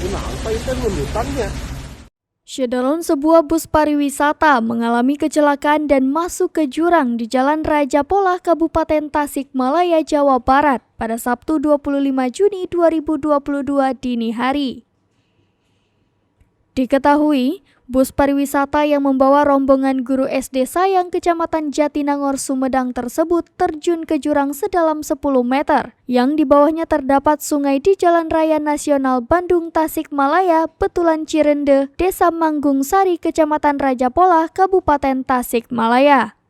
Kenapa itu runtutannya? Syederun sebuah bus pariwisata mengalami kecelakaan dan masuk ke jurang di Jalan Raja Polah, Kabupaten Tasikmalaya, Jawa Barat pada Sabtu 25 Juni 2022 dini hari. Diketahui, bus pariwisata yang membawa rombongan guru SD Sayang Kecamatan Jatinangor, Sumedang tersebut terjun ke jurang sedalam 10 meter yang di bawahnya terdapat sungai di Jalan Raya Nasional Bandung Tasikmalaya, Betulan Cirende, Desa Manggung Sari, Kecamatan Raja Polah, Kabupaten Tasikmalaya.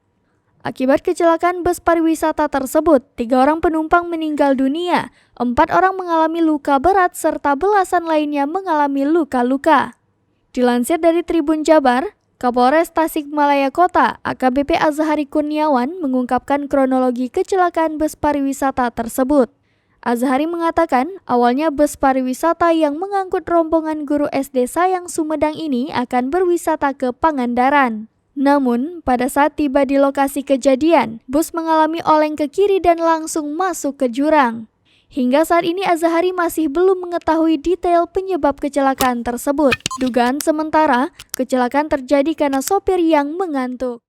Akibat kecelakaan bus pariwisata tersebut, 3 orang penumpang meninggal dunia, 4 orang mengalami luka berat serta belasan lainnya mengalami luka-luka. Dilansir dari Tribun Jabar, Kapolres Tasikmalaya Kota AKBP Azhari Kurniawan mengungkapkan kronologi kecelakaan bus pariwisata tersebut. Azhari mengatakan awalnya bus pariwisata yang mengangkut rombongan guru SD Sayang Sumedang ini akan berwisata ke Pangandaran. Namun, pada saat tiba di lokasi kejadian, bus mengalami oleng ke kiri dan langsung masuk ke jurang. Hingga saat ini Azhari masih belum mengetahui detail penyebab kecelakaan tersebut. Dugaan sementara, kecelakaan terjadi karena sopir yang mengantuk.